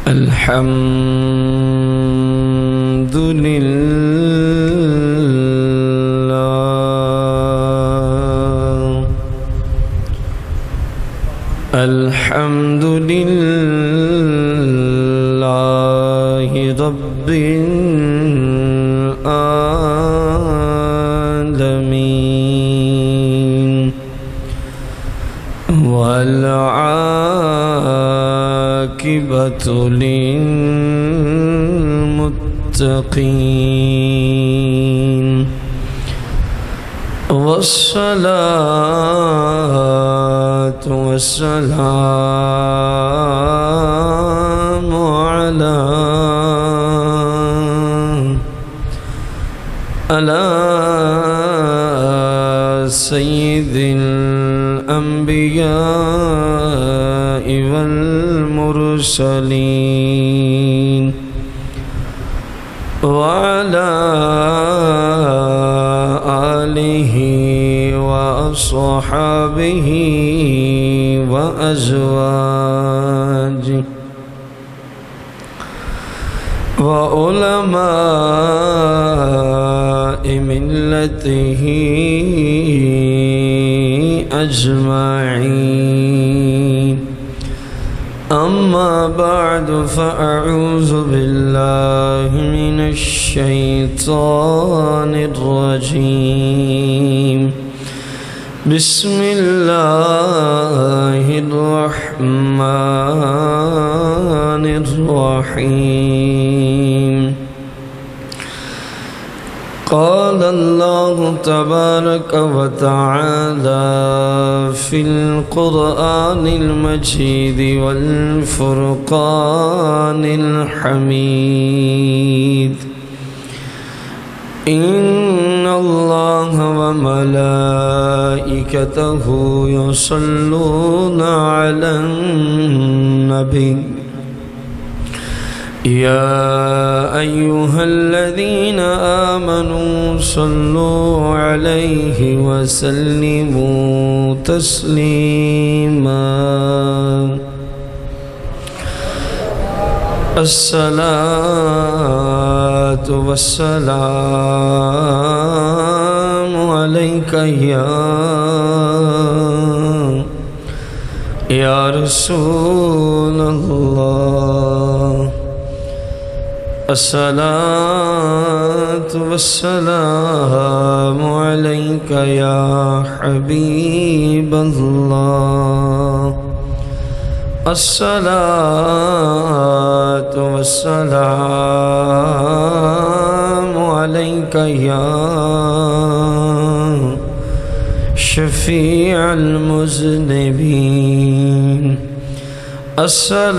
الحمد لله الحمد لله رب العالمين والعاقبة للمتقين والصلاة والسلام على سيد الأنبياء والمرسلين وعلى آله وأصحابه وأزواجه وعلماء ملته أجمعين أما بعد فأعوذ بالله من الشيطان الرجيم بسم الله الرحمن الرحيم قال الله تبارك وتعالى في القرآن المجيد والفرقان الحميد إن الله وملائكته يصلون على النبي يا أيها الذين آمنوا صلوا عليه وسلموا تسليما الصلاة والسلام عليك يا رسول الله الصلاة والسلام عليك يا حبيب الله الصلاة والسلام عليك يا شفيع المذنبين الصلاة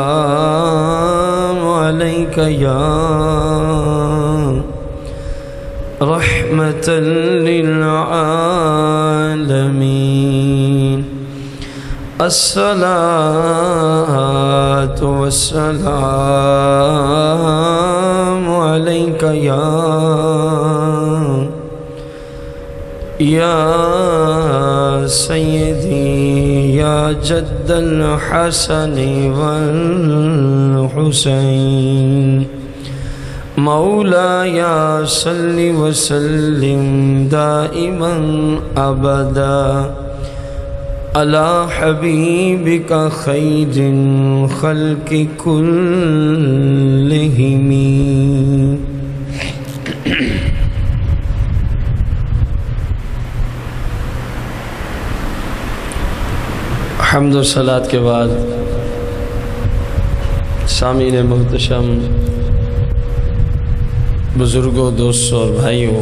والسلام عليك يا رحمة للعالمين الصلاة والسلام عليك يا سيدي يا جد الحسن والحسين مولاي صل وسلم دائما أبدا على حبيبك خير الخلق كلهم حمد و صلاة کے بعد سامعین محتشم بزرگوں دوستوں اور بھائیوں،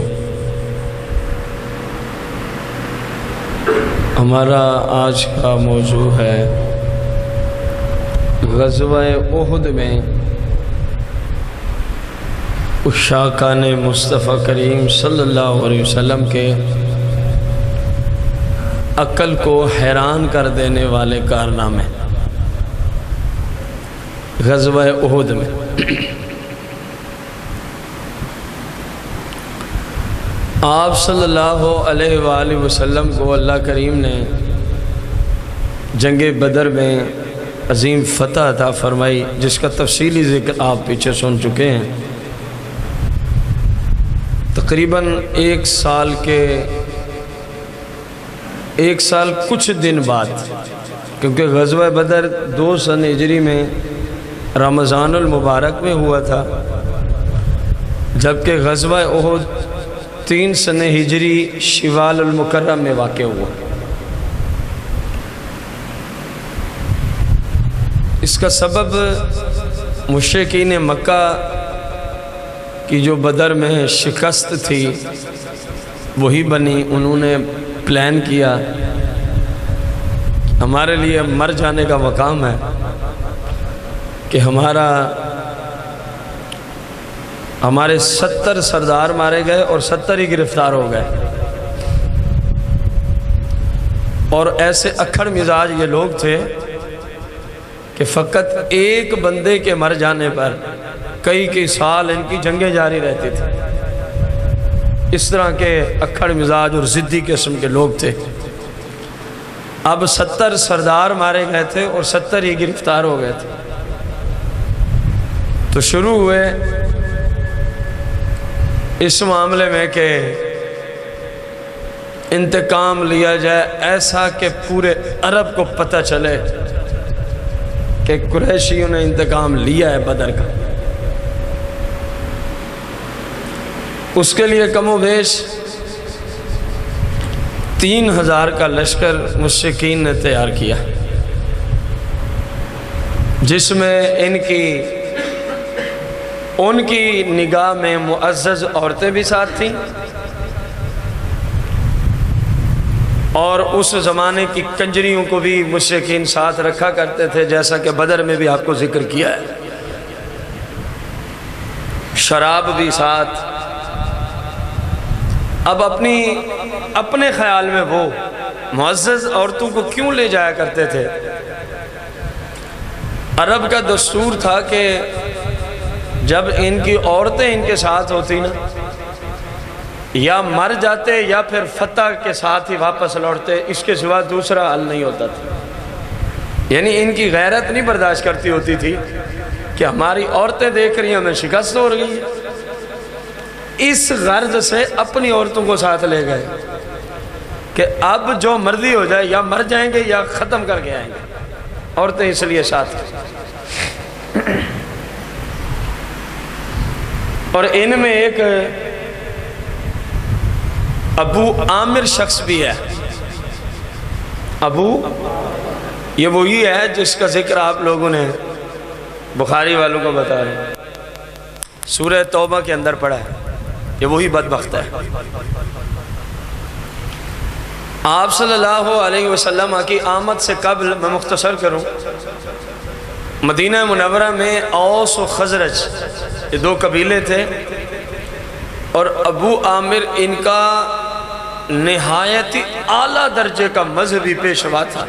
ہمارا آج کا موضوع ہے غزوہ احد میں عشاقان مصطفیٰ کریم صلی اللہ علیہ وسلم کے عقل کو حیران کر دینے والے کارنامے غزوہ احد میں۔ آپ صلی اللہ علیہ وآلہ وسلم کو اللہ کریم نے جنگ بدر میں عظیم فتح عطا فرمائی، جس کا تفصیلی ذکر آپ پیچھے سن چکے ہیں۔ تقریباً ایک سال کچھ دن بعد، کیونکہ غزوہ بدر 2 سن ہجری میں رمضان المبارک میں ہوا تھا، جبکہ غزوہ احد 3 سن ہجری شوال المکرم میں واقع ہوا۔ اس کا سبب مشرکین مکہ کی جو بدر میں شکست تھی وہی بنی۔ انہوں نے پلان کیا ہمارے لیے مر جانے کا مقام ہے کہ ہمارے 70 سردار مارے گئے اور 70 ہی گرفتار ہو گئے، اور ایسے اکھڑ مزاج یہ لوگ تھے کہ فقط ایک بندے کے مر جانے پر کئی سال ان کی جنگیں جاری رہتی تھی۔ اس طرح کے اکھڑ مزاج اور ضدی قسم کے لوگ تھے۔ اب 70 سردار مارے گئے تھے اور 70 ہی گرفتار ہو گئے تھے، تو شروع ہوئے اس معاملے میں کہ انتقام لیا جائے، ایسا کہ پورے عرب کو پتہ چلے کہ قریشیوں نے انتقام لیا ہے بدر کا۔ اس کے لیے کم و بیش 3000 کا لشکر مشرکین نے تیار کیا، جس میں ان کی نگاہ میں معزز عورتیں بھی ساتھ تھیں، اور اس زمانے کی کنجریوں کو بھی مشرکین ساتھ رکھا کرتے تھے، جیسا کہ بدر میں بھی آپ کو ذکر کیا ہے۔ شراب بھی ساتھ۔ اب اپنے خیال میں وہ معزز عورتوں کو کیوں لے جایا کرتے تھے؟ عرب کا دستور تھا کہ جب ان کی عورتیں ان کے ساتھ ہوتی نا، یا مر جاتے یا پھر فتح کے ساتھ ہی واپس لوٹتے، اس کے سوا دوسرا حل نہیں ہوتا تھا۔ یعنی ان کی غیرت نہیں برداشت کرتی ہوتی تھی کہ ہماری عورتیں دیکھ رہی ہیں ہمیں شکست ہو رہی ہے، اس غرض سے اپنی عورتوں کو ساتھ لے گئے کہ اب جو مرضی ہو جائے، یا مر جائیں گے یا ختم کر کے آئیں گے، عورتیں اس لیے ساتھ۔ اور ان میں ایک ابو عامر شخص بھی ہے۔ یہ وہی ہے جس کا ذکر آپ لوگوں نے بخاری والوں کو بتا رہے ہیں، سورہ توبہ کے اندر پڑھا ہے۔ یہ وہی بدبخت ہے۔ آپ صلی اللہ علیہ وسلم کی آمد سے قبل، میں مختصر کروں، مدینہ منورہ میں اوس و خزرج یہ 2 قبیلے تھے، اور ابو عامر ان کا نہایت اعلیٰ درجے کا مذہبی پیشوا تھا،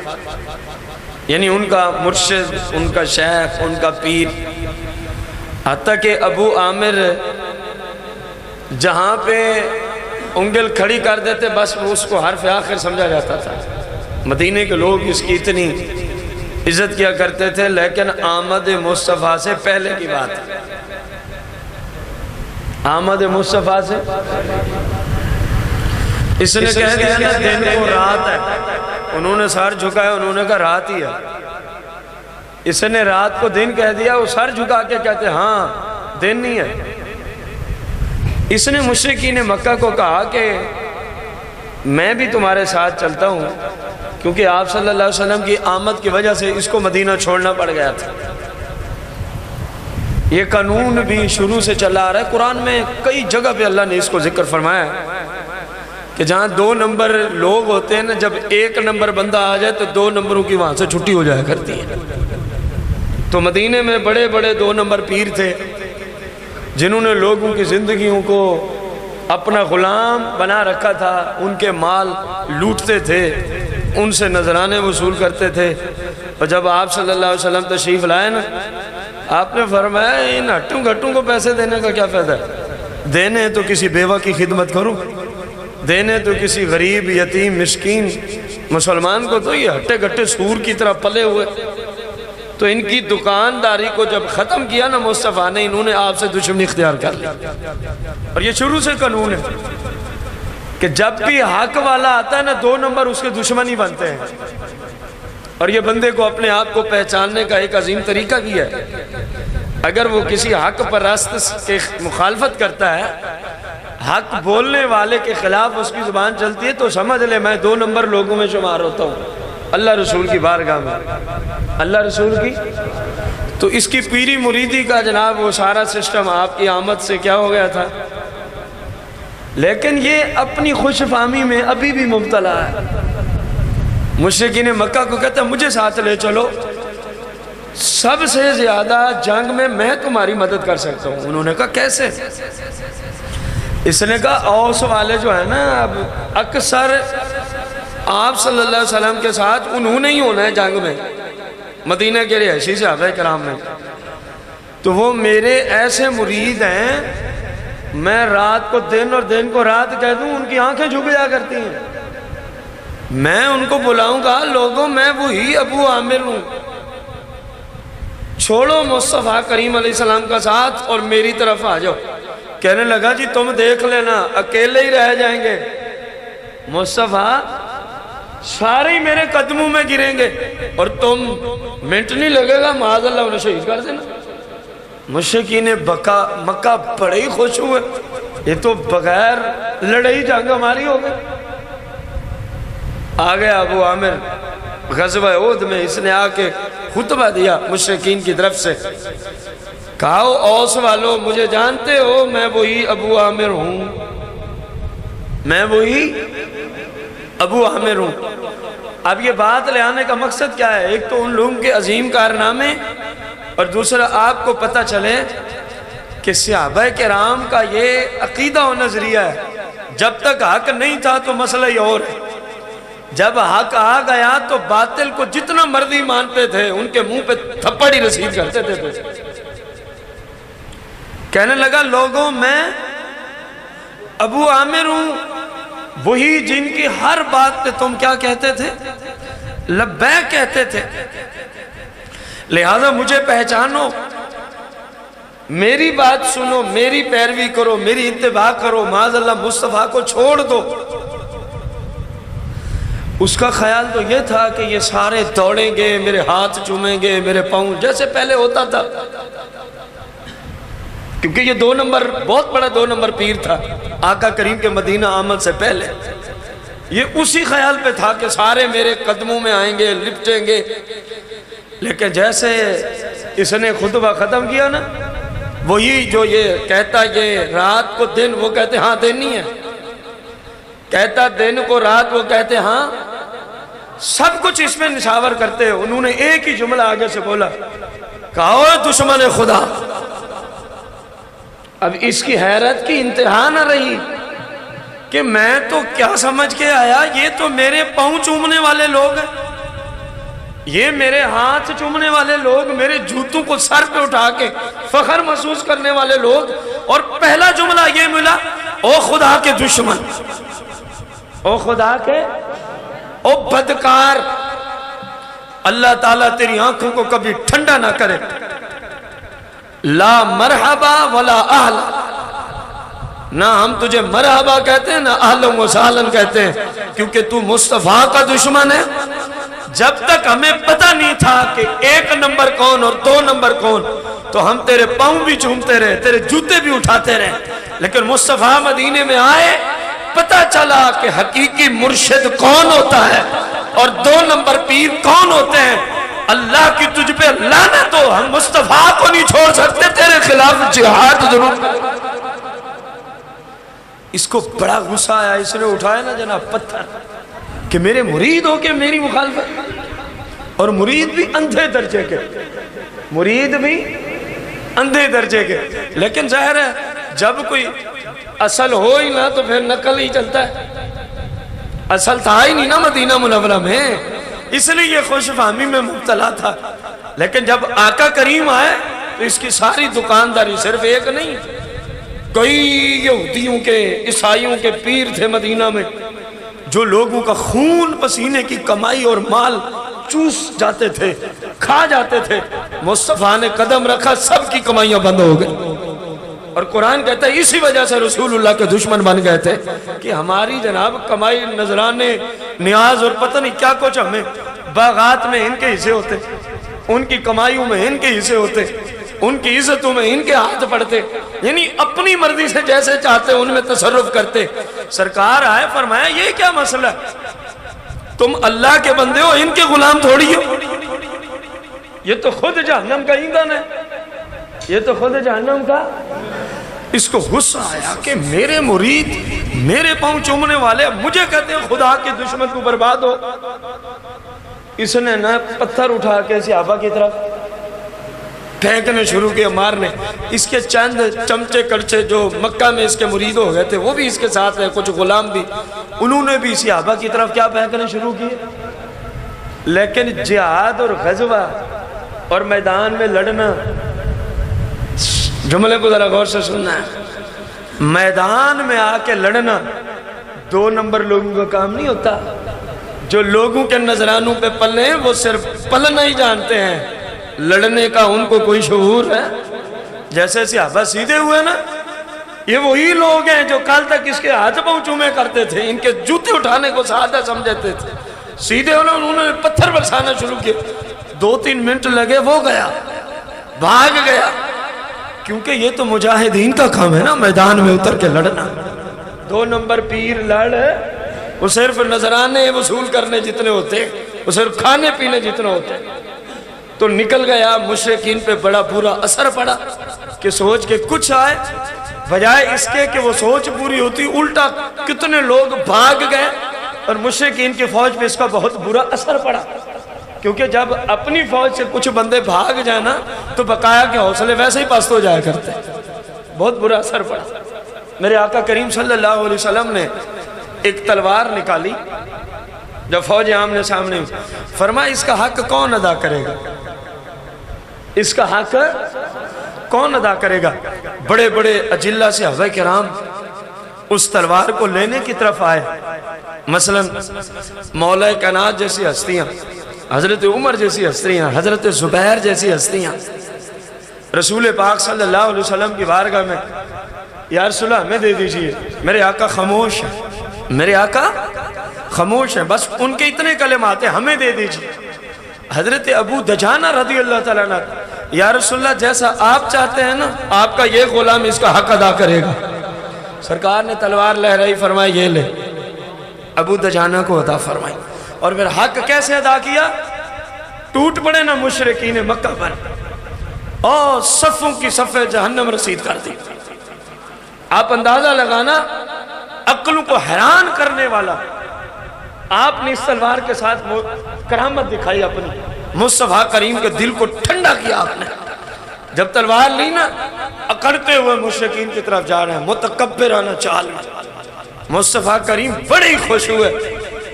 یعنی ان کا مرشد، ان کا شیخ، ان کا پیر۔ حتیٰ کہ ابو عامر جہاں پہ انگل کھڑی کر دیتے بس اس کو حرف آخر سمجھا جاتا تھا۔ مدینے کے لوگ اس کی اتنی عزت کیا کرتے تھے، لیکن آمد مصطفیٰ سے پہلے کی بات ہے۔ آمد مصطفیٰ سے اس نے کہہ دیا نا دن کو رات ہے، انہوں نے سر جھکایا، انہوں نے کہا رات ہی ہے۔ اس نے رات کو دن کہہ دیا، وہ سر جھکا کے کہتے ہاں دن نہیں ہے۔ اس نے مشرکین مکہ کو کہا کہ میں بھی تمہارے ساتھ چلتا ہوں، کیونکہ آپ صلی اللہ علیہ وسلم کی آمد کی وجہ سے اس کو مدینہ چھوڑنا پڑ گیا تھا۔ یہ قانون بھی شروع سے چلا آ رہا ہے۔ قرآن میں کئی جگہ پہ اللہ نے اس کو ذکر فرمایا کہ جہاں 2 نمبر لوگ ہوتے ہیں نا، جب 1 نمبر بندہ آ جائے تو 2 نمبروں کی وہاں سے چھٹی ہو جایا کرتی ہے۔ تو مدینے میں بڑے بڑے 2 نمبر پیر تھے، جنہوں نے لوگوں کی زندگیوں کو اپنا غلام بنا رکھا تھا، ان کے مال لوٹتے تھے، ان سے نذرانے وصول کرتے تھے۔ اور جب آپ صلی اللہ علیہ وسلم تشریف لائے نا، آپ نے فرمایا ان ہٹوں گھٹوں کو پیسے دینے کا کیا فائدہ ہے، دینے تو کسی بیوہ کی خدمت کرو، دینے تو کسی غریب یتیم مسکین مسلمان کو تو یہ ہٹے گھٹے سور کی طرح پلے ہوئے. تو ان کی دکانداری کو جب ختم کیا نا مصطفیٰ نے، انہوں نے آپ سے دشمنی اختیار کر لی. اور یہ شروع سے قانون ہے کہ جب بھی حق والا آتا ہے نا، 2 نمبر اس کے دشمن ہی بنتے ہیں. اور یہ بندے کو اپنے آپ کو پہچاننے کا ایک عظیم طریقہ کیا ہے. اگر وہ کسی حق پرست کے مخالفت کرتا ہے، حق بولنے والے کے خلاف اس کی زبان چلتی ہے، تو سمجھ لے میں 2 نمبر لوگوں میں شمار ہوتا ہوں اللہ رسول کی بارگاہ میں. اللہ رسول کی تو اس کی پیری مریدی کا جناب وہ سارا سسٹم آپ کی آمد سے کیا ہو گیا تھا. لیکن یہ اپنی خوش فہمی میں ابھی بھی مبتلا ہے. مشرکین مکہ کو کہتا ہے مجھے ساتھ لے چلو، سب سے زیادہ جنگ میں تمہاری مدد کر سکتا ہوں. انہوں نے کہا کیسے؟ اس نے کہا اوس والے جو ہے نا، اب اکثر آپ صلی اللہ علیہ وسلم کے ساتھ انہوں نے ہی ہونا ہے جنگ میں، مدینہ کے رہائشی صحابہ کرام میں. تو وہ میرے ایسے مرید ہیں، میں رات کو دن اور دن کو رات کہہ دوں ان کی آنکھیں جھک جایا کرتی ہیں. میں ان کو بلاؤں گا لوگوں میں وہی ابو عامر ہوں، چھوڑو مصطفیٰ کریم علیہ السلام کا ساتھ اور میری طرف آ جاؤ. کہنے لگا جی تم دیکھ لینا اکیلے ہی رہ جائیں گے، مصطفیٰ سارے ہی میرے قدموں میں گریں گے اور تم منٹ نہیں لگے گا معاذ اللہ انہیں شہید کر دینا. مشرکین مکہ بڑے ہی خوش ہوئے، یہ تو بغیر لڑائی جنگ ہماری ہو گئی. آ گیا ابو عامر غزوہ احد میں، اس نے آ کے خطبہ دیا مشرکین کی طرف سے. کہا اوس والو مجھے جانتے ہو، میں وہی ابو عامر ہوں، میں وہی ابو عامر ہوں. اب یہ بات لے آنے کا مقصد کیا ہے؟ ایک تو ان لوگوں کے عظیم کارنامے، اور دوسرا آپ کو پتہ چلے کہ صحابہ کرام کا یہ عقیدہ و نظریہ ہے. جب تک حق نہیں تھا تو مسئلہ ہی اور ہے، جب حق آ گیا تو باطل کو جتنا مرضی مانتے تھے، ان کے منہ پہ تھپڑ ہی رسید کرتے تھے. کہنے لگا لوگوں میں ابو عامر ہوں، وہی جن کی ہر بات پہ تم کیا کہتے تھے؟ لبیک کہتے تھے. لہذا مجھے پہچانو، میری بات سنو، میری پیروی کرو، میری اتباع کرو، معاذ اللہ مصطفیٰ کو چھوڑ دو. اس کا خیال تو یہ تھا کہ یہ سارے دوڑیں گے، میرے ہاتھ چومیں گے، میرے پاؤں، جیسے پہلے ہوتا تھا، کیونکہ یہ 2 نمبر بہت بڑا 2 نمبر پیر تھا آقا کریم کے مدینہ آمد سے پہلے. یہ اسی خیال پہ تھا کہ سارے میرے قدموں میں آئیں گے، لپٹیں گے. لیکن جیسے اس نے خطبہ ختم کیا نا، وہی جو یہ کہتا یہ رات کو دن، وہ کہتے ہاں دن نہیں ہے، کہتا دن کو رات، وہ کہتے ہاں، سب کچھ اس میں نشاور کرتے. انہوں نے ایک ہی جملہ آگے سے بولا، کہا اوہ دشمن خدا. اب اس کی حیرت کی انتہا نہ رہی کہ میں تو کیا سمجھ کے آیا، یہ تو میرے پاؤں چومنے والے لوگ ہیں، یہ میرے ہاتھ چومنے والے لوگ، میرے جوتوں کو سر پہ اٹھا کے فخر محسوس کرنے والے لوگ. اور پہلا جملہ یہ ملا، او خدا کے دشمن، او خدا کے، او بدکار، اللہ تعالیٰ تیری آنکھوں کو کبھی ٹھنڈا نہ کرے. لا مرحبا ولا اہلا، نہ ہم تجھے مرحبا کہتے ہیں نہ اہلا و سہلا کہتے ہیں، کیونکہ تو مصطفیٰ کا دشمن ہے. جب تک ہمیں پتہ نہیں تھا کہ 1 نمبر کون اور 2 نمبر کون، تو ہم تیرے پاؤں بھی چومتے رہے، تیرے جوتے بھی اٹھاتے رہے. لیکن مصطفیٰ مدینے میں آئے، پتہ چلا کہ حقیقی مرشد کون ہوتا ہے اور 2 نمبر پیر کون ہوتے ہیں. اللہ کی تجھ پہ لعنت ہو، ہم مصطفیٰ کو نہیں چھوڑ سکتے، تیرے خلاف جہاد ضرور کریں. اس کو بڑا غصہ آیا، اس نے اٹھایا نا جناب پتھر کہ میرے مرید ہو کے میری مخالفت. اور مرید بھی اندھے درجے کے، مرید بھی اندھے درجے کے. لیکن ظاہر ہے جب کوئی اصل ہو ہی نہ تو پھر نقل ہی چلتا ہے. اصل تھا ہی نہیں نا مدینہ منورہ میں، اس لیے یہ خوش فہمی میں مبتلا تھا. لیکن جب آقا کریم آئے تو اس کی ساری دکانداری صرف ایک نہیں، کئی یہودیوں کے عیسائیوں کے پیر تھے مدینہ میں جو لوگوں کا خون پسینے کی کمائی اور مال چوس جاتے تھے، کھا جاتے تھے۔ مصطفیٰ نے قدم رکھا، سب کی کمائیاں بند ہو گئی۔ اور قرآن کہتا ہے اسی وجہ سے رسول اللہ کے دشمن بن گئے تھے کہ ہماری جناب کمائی، نذرانے، نیاز اور پتہ نہیں کیا کچھ، ہمیں باغات میں ان کے حصے ہوتے، ان کی کمائیوں میں ان کے حصے ہوتے، ان کی عزتوں میں ان کے ہاتھ پڑتے، یعنی اپنی مرضی سے جیسے چاہتے ان میں تصرف کرتے۔ سرکار آئے، فرمایا یہ کیا مسئلہ ہے؟ تم اللہ کے بندے ہو، ان کے غلام تھوڑی ہو۔ یہ تو خود جہنم کا ایندھن ہے، یہ تو خود جہنم کا۔ اس کو غصہ آیا کہ میرے مرید، میرے پاؤں چومنے والے مجھے کہتے ہیں خدا کے دشمن کو برباد ہو۔ اس نے نہ پتھر اٹھا کے صحابہ کی طرف پھینکنے شروع کیا، مارنے۔ اس کے چند چمچے کڑچے جو مکہ میں اس کے مرید ہو گئے تھے وہ بھی اس کے ساتھ ہیں، کچھ غلام بھی، انہوں نے بھی صحابہ کی طرف کیا پھینکنے شروع کیے۔ لیکن جہاد اور غزوہ اور میدان میں لڑنا، جملے کو ذرا غور سے سننا ہے، میدان میں آ کے لڑنا 2 نمبر لوگوں کا کام نہیں ہوتا۔ جو لوگوں کے نذرانوں پہ پلے ہیں وہ صرف پلنا ہی جانتے ہیں، لڑنے کا ان کو کوئی شعور ہے؟ جیسے صحابہ سیدھے ہوئے نا، یہ وہی لوگ ہیں جو کل تک اس کے ہاتھ پاؤں چومے کرتے تھے، ان کے جوتے اٹھانے کو سادہ سمجھتے تھے۔ سیدھے ہونے انہوں نے پتھر برسانا شروع کیا، 2-3 منٹ لگے، وہ گیا، بھاگ گیا، کیونکہ یہ تو مجاہدین کا کام ہے نا، میدان میں اتر کے لڑنا۔ 2 نمبر پیر لڑ، وہ صرف نذرانے وصول کرنے جتنے ہوتے، وہ صرف کھانے پینے جتنے ہوتے، تو نکل گیا۔ مشرکین پہ بڑا برا اثر پڑا کہ سوچ کے کچھ آئے، بجائے اس کے کہ وہ سوچ پوری ہوتی، الٹا کتنے لوگ بھاگ گئے، اور مشرکین کی فوج پہ اس کا بہت برا اثر پڑا، کیونکہ جب اپنی فوج سے کچھ بندے بھاگ جائیں نا تو بقایا کے حوصلے ویسے ہی پست ہو جایا کرتے، بہت برا اثر پڑا۔ میرے آقا کریم صلی اللہ علیہ وسلم نے ایک تلوار نکالی جب فوج آمنے سامنے، فرمایا اس کا حق کون ادا کرے گا؟ اس کا حق کون ادا کرے گا؟ بڑے بڑے اجلہ صحابہ کرام اس تلوار کو لینے کی طرف آئے، مثلا مولا کائنات جیسی ہستیاں، حضرت عمر جیسی ہستیاں، حضرت زبیر جیسی ہستیاں رسول پاک صلی اللہ علیہ وسلم کی بارگاہ میں، یا رسول اللہ ہمیں دے دیجئے، میرے آقا خاموش ہیں، میرے آقا خاموش ہیں، بس ان کے اتنے کلمات ہیں، ہمیں دے دیجئے۔ حضرت ابو دجانہ رضی اللہ تعالیٰ عنہ، یا رسول اللہ جیسا آپ چاہتے ہیں نا، آپ کا یہ غلام اس کا حق ادا کرے گا۔ سرکار نے تلوار لہرائی، فرمایا یہ لے، ابو دجانہ کو عطا فرمائی، اور پھر حق کیسے ادا کیا؟ ٹوٹ پڑے نا مشرکین مکہ پر، اور صفوں کی صفیں جہنم رسید کر دی۔ آپ اندازہ لگانا، عقلوں کو حیران کرنے والا، آپ نے اس تلوار کے ساتھ کرامت دکھائی اپنی، مصطفیٰ کریم کے دل کو ٹھنڈا کیا آپ نے۔ جب تلوار لی نا، اکڑتے ہوئے مشرکین کی طرف جا رہے ہیں، متکبرانہ چال میں، مصطفیٰ کریم بڑے ہی خوش ہوئے،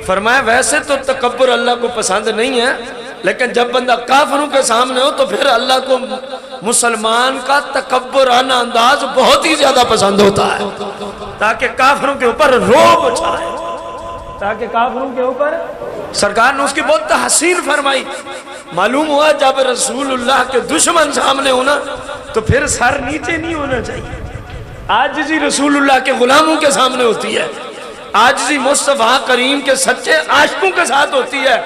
فرمایا ویسے تو تکبر اللہ کو پسند نہیں ہے، لیکن جب بندہ کافروں کے سامنے ہو تو پھر اللہ کو مسلمان کا تکبرانہ انداز بہت ہی زیادہ پسند ہوتا ہے، تاکہ کافروں کے اوپر روب چھائے، تاکہ کافروں کے اوپر۔ سرکار نے اس کی بہت تحسین فرمائی۔ معلوم ہوا جب رسول اللہ کے دشمن سامنے ہونا تو پھر سر نیچے نہیں ہونا چاہیے، عاجزی رسول اللہ کے غلاموں کے سامنے ہوتی ہے، عاجزی مصطفیٰ کریم کے سچے عاشقوں کے ساتھ ہوتی ہے۔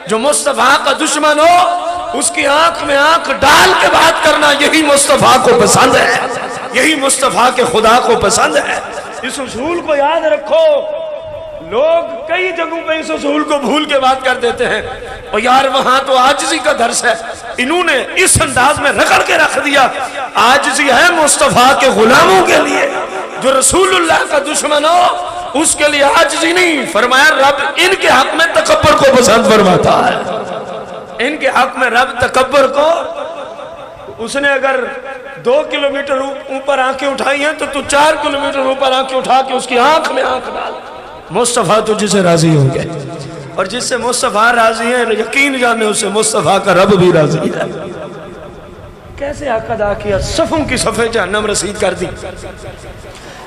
جو مصطفیٰ کا دشمن ہو اس کی آنکھ میں آنکھ ڈال کے بات کرنا، یہی مصطفیٰ کو پسند ہے، یہی مصطفیٰ کے خدا کو پسند ہے۔ اس اصول کو یاد رکھو، لوگ کئی جگہوں پہ اس اصول کو بھول کے بات کر دیتے ہیں، اور یار وہاں تو عاجزی کا درس ہے، انہوں نے اس انداز میں رگڑ کے رکھ دیا۔ عاجزی ہے مصطفیٰ کے غلاموں کے لیے، جو رسول اللہ کا دشمن ہو اس کے لیے عاجزی نہیں۔ فرمایا رب ان کے حق میں تکبر کو پسند فرماتا ہے، ان کے حق میں رب تکبر کو، اس نے اگر 2 کلومیٹر اوپر آنکھیں اٹھائی ہیں تو 4 کلومیٹر اوپر آنکھیں اٹھا کے اس کی آنکھ میں آنکھ ڈال۔ مصطفیٰ تو جسے راضی ہو گئے، اور جس سے مصطفیٰ راضی ہے یقین جانے اس سے مصطفیٰ کا رب بھی راضی ہے۔ کیسے حق ادا کیا؟ صفوں کی صفیں جہنم رسید کر دی۔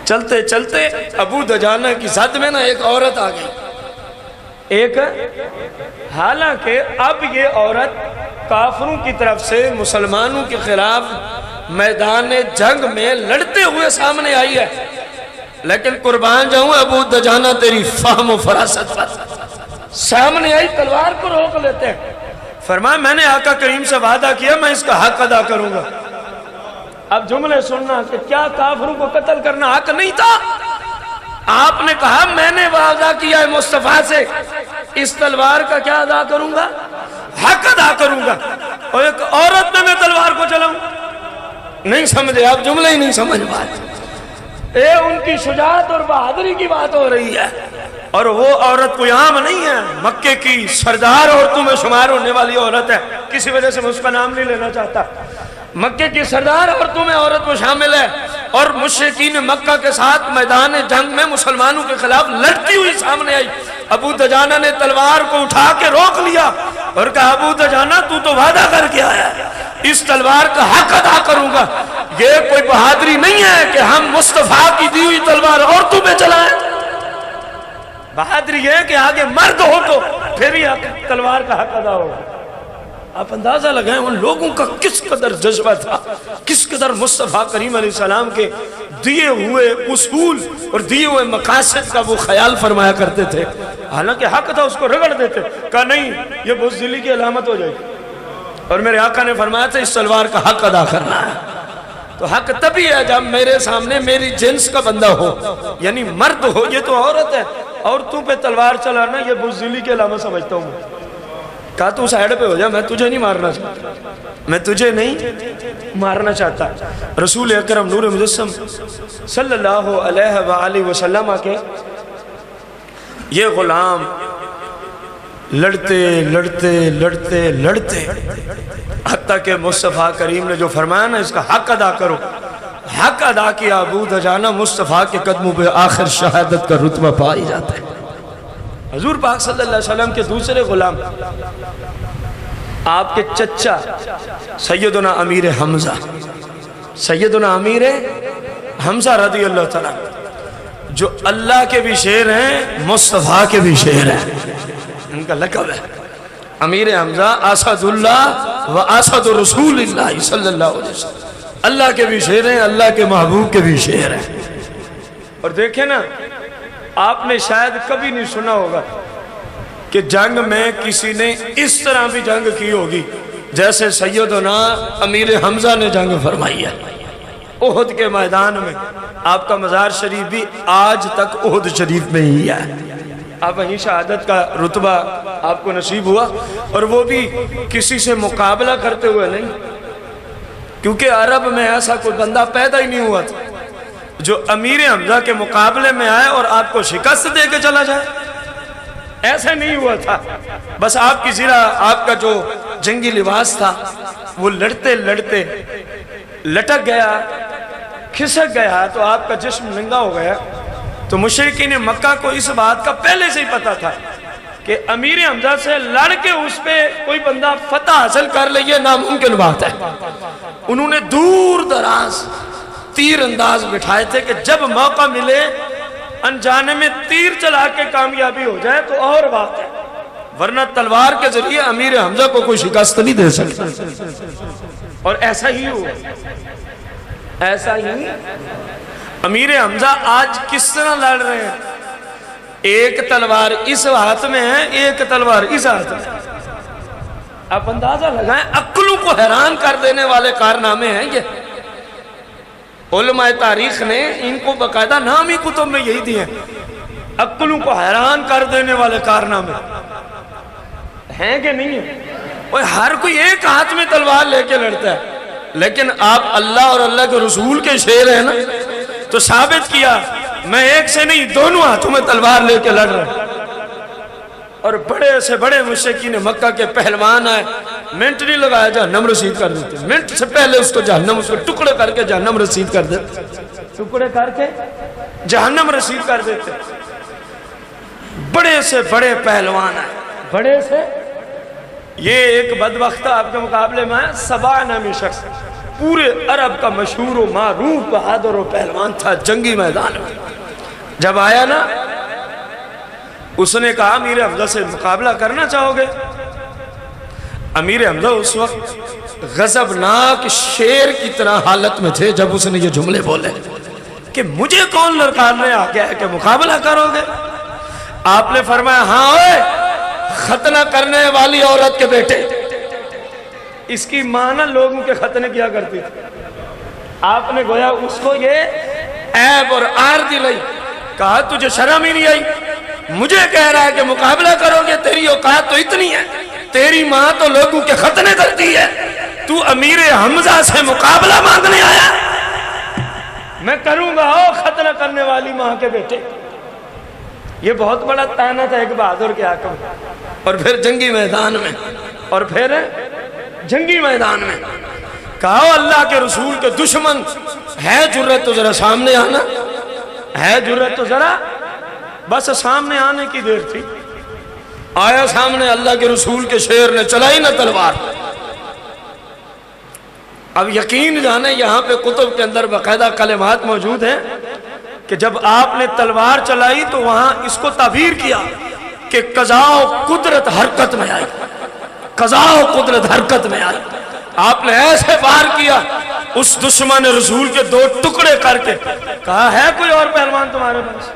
چلتے چلتے ابو دجانہ کی زد میں نا ایک عورت آ گئی، حالانکہ اب یہ عورت کافروں کی طرف سے مسلمانوں کے خلاف میدان جنگ میں لڑتے ہوئے سامنے آئی ہے، لیکن قربان جاؤں ابو دجانہ تیری فہم و فراست پر سامنے آئی، تلوار کو روک لیتے ہیں۔ فرمایا میں نے آقا کریم سے وعدہ کیا میں اس کا حق ادا کروں گا۔ اب جملے سننا کہ کیا کافروں کو قتل کرنا حق نہیں تھا؟ آپ نے کہا میں نے وعدہ کیا ہے مصطفیٰ سے، اس تلوار کا کیا ادا کروں گا؟ حق ادا کروں گا۔ اور ایک عورت میں تلوار کو چلاؤں؟ نہیں سمجھے آپ، جملے ہی نہیں سمجھ پائے۔ ان کی شجاعت اور بہادری کی بات ہو رہی ہے، اور وہ عورت کوئی عام نہیں ہے، مکے کی سردار عورتوں میں شمار ہونے والی عورت ہے، کسی وجہ سے میں اس کا نام نہیں لینا چاہتا۔ مکے کی سردار عورتوں میں عورت وہ شامل ہے، اور مشرکین مکہ کے ساتھ میدان جنگ میں مسلمانوں کے خلاف لڑتی ہوئی سامنے آئی۔ ابو دجانہ نے تلوار کو اٹھا کے روک لیا اور کہا ابو دجانہ تو وعدہ کر کے آیا ہے، اس تلوار کا حق ادا کروں گا۔ یہ کوئی بہادری نہیں ہے کہ ہم مصطفیٰ کی دی ہوئی تلوار عورتوں پہ چلائیں۔ بہادری یہ ہے کہ آگے مرد ہو تو پھر ہی تلوار کا حق ادا ہوگا۔ آپ اندازہ لگائیں ان لوگوں کا کس قدر جذبہ تھا، کس قدر مصطفیٰ کریم علیہ السلام کے دیے ہوئے اصول اور دیے ہوئے مقاصد کا وہ خیال فرمایا کرتے تھے۔ حالانکہ حق تھا اس کو رگڑ دیتے، کہا نہیں یہ بزدلی کی علامت ہو جائے گی، اور میرے آقا نے فرمایا تھا اس تلوار کا حق ادا کرنا ہے۔ تو حق تبھی ہے جب میرے سامنے میری جنس کا بندہ ہو، یعنی مرد ہو۔ یہ تو عورت ہے، عورتوں پہ تلوار چلانا یہ بزدلی کی علامت سمجھتا ہوں میں۔ کہا تو سائیڈ پہ ہو جا، میں تجھے نہیں مارنا چاہتا، میں تجھے نہیں مارنا چاہتا۔ رسول اکرم نور مجسم صلی اللہ علیہ وآلہ وسلم کے یہ غلام لڑتے لڑتے لڑتے لڑتے حتیٰ کہ مصطفیٰ کریم نے جو فرمایا نا اس کا حق ادا کرو، حق ادا کیا۔ ابو دجانہ مصطفیٰ کے قدموں پہ آخر شہادت کا رتبہ پائی جاتا ہے۔ حضور پاک صلی اللہ علیہ وسلم کے دوسرے غلام آپ کے چچا سیدنا امیر حمزہ، سیدنا امیر حمزہ رضی اللہ تعالیٰ، جو اللہ کے بھی شیر ہیں مصطفیٰ کے بھی شیر ہیں، ان کا لقب ہے امیر حمزہ اسد اللہ و اسد رسول اللہ صلی اللہ علیہ وسلم۔ اللہ کے بھی شیر ہیں، اللہ کے محبوب کے بھی شیر ہیں۔ اور دیکھیں نا، آپ نے شاید کبھی نہیں سنا ہوگا کہ جنگ میں کسی نے اس طرح بھی جنگ کی ہوگی جیسے سیدنا امیر حمزہ نے جنگ فرمائی ہے۔ احد کے میدان میں آپ کا مزار شریف بھی آج تک احد شریف میں ہی ہے۔ آپ وہیں شہادت کا رتبہ آپ کو نصیب ہوا، اور وہ بھی کسی سے مقابلہ کرتے ہوئے نہیں، کیونکہ عرب میں ایسا کوئی بندہ پیدا ہی نہیں ہوا تھا جو امیر حمزہ کے مقابلے میں آئے اور آپ کو شکست دے کے چلا جائے، ایسا نہیں ہوا تھا۔ بس آپ کی زرہ، آپ کا جو جنگی لباس تھا وہ لڑتے لڑتے لٹک گیا، کھسک گیا، تو آپ کا جسم ننگا ہو گیا۔ تو مشرکین مکہ کو اس بات کا پہلے سے ہی پتا تھا کہ امیر حمزہ سے لڑ کے اس پہ کوئی بندہ فتح حاصل کر لے یہ ناممکن بات ہے۔ انہوں نے دور دراز تیر انداز بٹھائے تھے کہ جب موقع ملے انجانے میں تیر چلا کے کامیابی ہو جائے تو اور بات ہے، ورنہ تلوار کے ذریعے امیر حمزہ کو کوئی شکست نہیں دے سکتا۔ اور ایسا ہی ہوا، ایسا ہی امیر حمزہ آج کس طرح لڑ رہے ہیں؟ ایک تلوار اس ہاتھ میں ہے، ایک تلوار اس ہاتھ میں۔ آپ اندازہ لگائیں، عقلوں کو حیران کر دینے والے کارنامے ہیں یہ۔ علماء تاریخ نے ان کو باقاعدہ نام ہی کتب میں یہی دیے ہیں، عقلوں کو حیران کر دینے والے کارنامے ہیں کہ نہیں ہیں؟ ہر کوئی ایک ہاتھ میں تلوار لے کے لڑتا ہے، لیکن آپ اللہ اور اللہ کے رسول کے شیر ہیں نا، تو ثابت کیا میں ایک سے نہیں دونوں ہاتھوں میں تلوار لے کے لڑ رہا ہوں۔ اور بڑے سے بڑے مشرکین مکہ کے پہلوان آئے، منٹ نہیں لگایا جہنم رسید کر دیتے، منٹ سے پہلے اس کو جہنم، اس کو ٹکڑے کر کے جہنم رسید کر دیتے، ٹکڑے کر کے جہنم رسید کر دیتے۔ بڑے سے بڑے پہلوان آئے، بڑے سے، یہ ایک بدبختہ آپ کے مقابلے میں ہے، سبا نامی شخص، پورے عرب کا مشہور و معروف بہادر و پہلوان تھا جنگی میدان میں. جب آیا نا اس نے کہا امیر حمزہ سے مقابلہ کرنا چاہو گے؟ امیر حمزہ اس وقت غضبناک شیر کی طرح حالت میں تھے جب اس نے یہ جملے بولے کہ مجھے کون لڑکارنے آ گیا ہے کہ مقابلہ کرو گے؟ آپ نے فرمایا ہاں اوے ختنہ کرنے والی عورت کے بیٹے. اس کی ماں نہ لوگوں کے ختنے کیا کرتی تھی. آپ نے گویا اس کو یہ عیب اور عار دلائی. کہا تجھے شرم ہی نہیں آئی؟ مجھے کہہ رہا ہے کہ مقابلہ کرو گے؟ تیری اوقات تو اتنی ہے، تیری ماں تو لوگوں کے ختنے کرتی ہے، تو امیر حمزہ سے مقابلہ مانگنے آیا؟ میں کروں گا او ختنہ کرنے والی ماں کے بیٹے. یہ بہت بڑا تانا تھا ایک بہادر کے آقا. اور پھر جنگی میدان میں، اور پھر جنگی میدان میں کہا اللہ کے رسول کے دشمن ہے جرت تو ذرا سامنے آنا، ہے جرت تو ذرا، بس سامنے آنے کی دیر تھی. آیا سامنے اللہ کے رسول کے شیر نے چلائی نہ تلوار. اب یقین جانے یہاں پہ کتب کے اندر باقاعدہ کلمات موجود ہیں کہ جب آپ نے تلوار چلائی تو وہاں اس کو تعبیر کیا کہ قضا و قدرت حرکت میں آئی، قضا و قدرت حرکت میں آئی. آپ نے ایسے وار کیا اس دشمن رسول کے دو ٹکڑے کر کے. کہا ہے کوئی اور پہلوان تمہارے پاس؟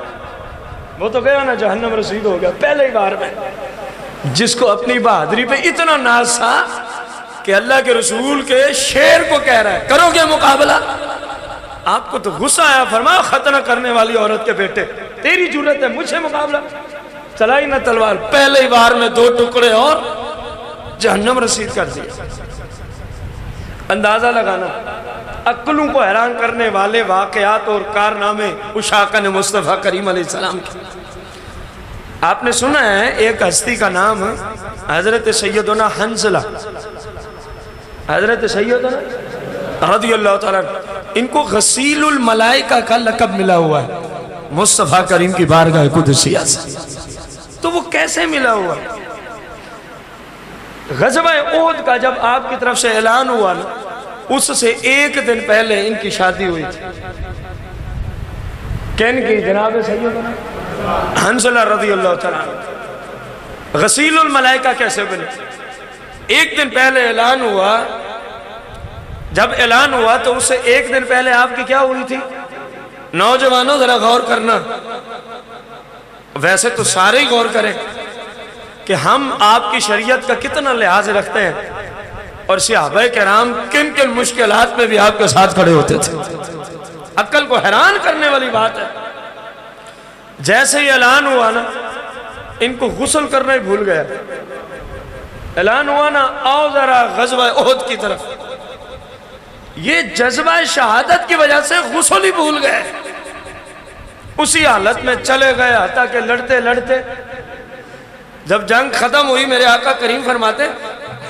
وہ تو گیا نا جہنم رسید ہو گیا پہلے ہی بار میں. جس کو اپنی بہادری پہ اتنا ناز تھا کہ اللہ کے رسول کے شیر کو کہہ رہا ہے کرو گے مقابلہ؟ آپ کو تو غصہ آیا. فرمایا ختنہ کرنے والی عورت کے بیٹے تیری جرت ہے مجھ سے مقابلہ؟ چلائی نہ تلوار، پہلے ہی بار میں دو ٹکڑے اور جہنم رسید کر دیا. اندازہ لگانا عقلوں کو حیران کرنے والے واقعات اور کارنامے اشاقن مصطفیٰ کریم علیہ السلام کے. آپ نے سنا ہے ایک ہستی کا نام حضرت سیدنا حنظلہ، حضرت سیدنا رضی اللہ تعالیٰ، ان کو غسیل الملائکہ کا لقب ملا ہوا ہے مصطفیٰ کریم کی بارگاہ قدسیہ سے. تو وہ کیسے ملا ہوا؟ غزوہ احد کا جب آپ کی طرف سے اعلان ہوا نا اس سے ایک دن پہلے ان کی شادی ہوئی تھی. کین کی جناب سیدنا حنظلہ رضی اللہ تعالیٰ غسیل الملائکہ کیسے بنے؟ ایک دن پہلے اعلان ہوا. جب اعلان ہوا تو اس سے ایک دن پہلے آپ کی کیا ہوئی تھی؟ نوجوانوں ذرا غور کرنا، ویسے تو سارے ہی غور کریں کہ ہم آپ کی شریعت کا کتنا لحاظ رکھتے ہیں اور صحابہ کرام کن کن مشکلات میں بھی آپ کے ساتھ کھڑے ہوتے تھے. عقل کو حیران کرنے والی بات ہے. جیسے ہی اعلان ہوا نا ان کو غسل کرنا ہی بھول گیا. اعلان ہوا نا آؤ ذرا غزوہ احد کی طرف، یہ جذبہ شہادت کی وجہ سے غسل ہی بھول گئے. اسی حالت میں چلے گئے حتیٰ کہ لڑتے لڑتے جب جنگ ختم ہوئی میرے آقا کریم فرماتے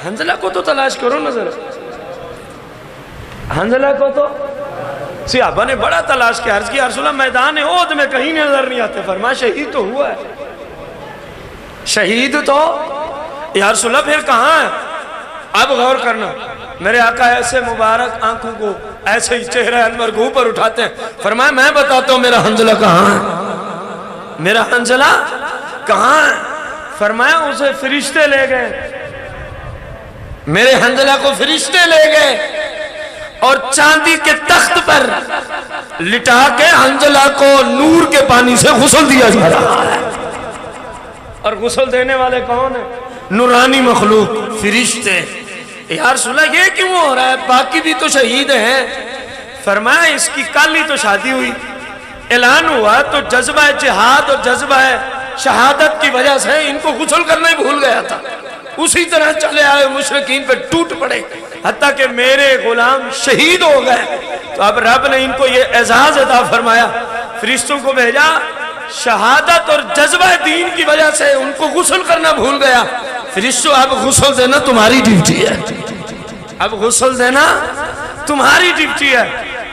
حنظلہ کو تو تلاش کرو نظر. حنظلہ کو تو صحابہ نے بڑا تلاش کیا. عرض کیا رسول اللہ میدان احد میں کہیں نظر نہیں آتے. فرمایا شہید تو ہوا ہے. شہید تو یا رسول اللہ پھر کہاں ہے؟ اب غور کرنا. میرے آقا ایسے مبارک آنکھوں کو ایسے ہی چہرہ انور کو اوپر اٹھاتے ہیں. فرمایا میں بتاتا ہوں میرا حنظلہ کہاں ہے، میرا حنظلہ کہاں ہے. فرمایا اسے فرشتے لے گئے، میرے حنظلہ کو فرشتے لے گئے اور چاندی کے تخت پر لٹا کے حنظلہ کو نور کے پانی سے غسل دیا جا رہا ہے. اور غسل دینے والے کون ہیں؟ نورانی مخلوق فرشتے. یا رسول اللہ یہ کیوں ہو رہا ہے؟ باقی بھی تو شہید ہیں. فرمایا اس کی کل ہی تو شادی ہوئی، اعلان ہوا تو جذبہ جہاد اور جذبہ شہادت کی وجہ سے ان کو غسل کرنا ہی بھول گیا تھا. اسی طرح چلے آئے مشرکین پہ ٹوٹ پڑے حتیٰ کہ میرے غلام شہید ہو گئے. تو اب رب نے ان کو یہ اعزاز عطا فرمایا، فرشتوں کو بھیجا. شہادت اور جذبہ دین کی وجہ سے ان کو غسل کرنا بھول گیا. فرشتوں اب غسل دینا تمہاری ڈیوٹی ہے، اب غسل دینا تمہاری ڈیوٹی ہے.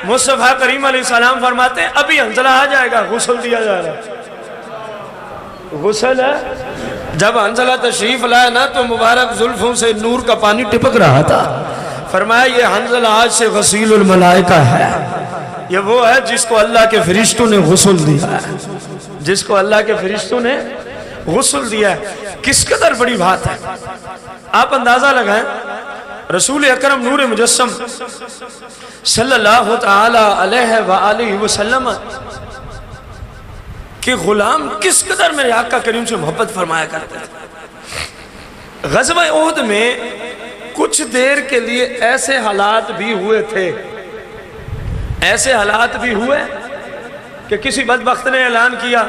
مصطفیٰ کریم علیہ السلام فرماتے ہیں ابھی حنظلہ آ جائے گا، غسل دیا جا رہا ہے. غسل ہے. جب حنظلہ تشریف لائے نا تو مبارک زلفوں سے نور کا پانی ٹپک رہا تھا. فرمایا یہ حنظلہ آج سے غسیل الملائکہ ہے، یہ وہ ہے جس کو اللہ کے فرشتوں نے غسل دیا ہے، جس کو اللہ کے فرشتوں نے غسل دیا ہے۔ کس قدر بڑی بات ہے، آپ اندازہ لگائیں رسول اکرم نور مجسم صلی اللہ تعالی علیہ وآلہ وسلم کہ غلام کس قدر میرے آقا کریم سے محبت فرمایا کرتے تھے۔ غزوہ احد میں کچھ دیر کے لیے ایسے حالات بھی ہوئے تھے، ایسے حالات بھی ہوئے کہ کسی بدبخت نے اعلان کیا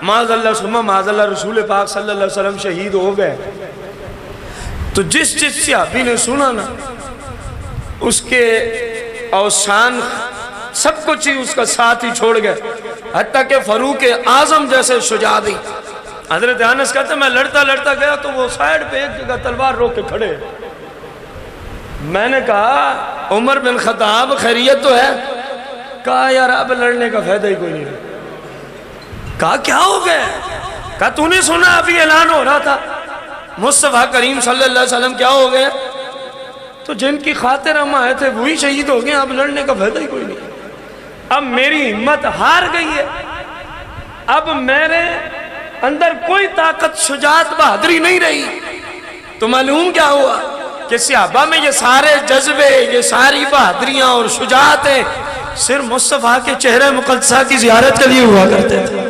معاذ اللہ ثم معاذ اللہ رسول پاک صلی اللہ علیہ وسلم شہید ہو گئے، تو جس صحابی نے سنا نا اس کے اوسان سب کچھ ہی اس کا ساتھ ہی چھوڑ گئے، حتیٰ کہ فاروق اعظم جیسے شجاعی حضرت انس کہتے ہیں میں لڑتا لڑتا گیا تو وہ سائیڈ پہ ایک جگہ تلوار روک کے کھڑے، میں نے کہا عمر بن خطاب خیریت تو ہے؟ کہا یار اب لڑنے کا فائدہ ہی کوئی نہیں ہے۔ کہا کیا ہو گئے؟ کہا تو نے سنا ابھی اعلان ہو رہا تھا مصطفیٰ کریم صلی اللہ علیہ وسلم کیا ہو گئے؟ تو جن کی خاطر ہم آئے تھے وہی شہید ہو گئے، اب لڑنے کا فائدہ ہی کوئی نہیں۔ اب میری ہمت ہار گئی ہے، اب میرے اندر کوئی طاقت شجاعت بہادری نہیں رہی۔ تو معلوم کیا ہوا کہ صحابہ میں یہ سارے جذبے، یہ ساری بہادریاں اور شجاعتیں صرف مصطفیٰ کے چہرے مقدسہ کی زیارت کے لیے ہوا کرتے تھے۔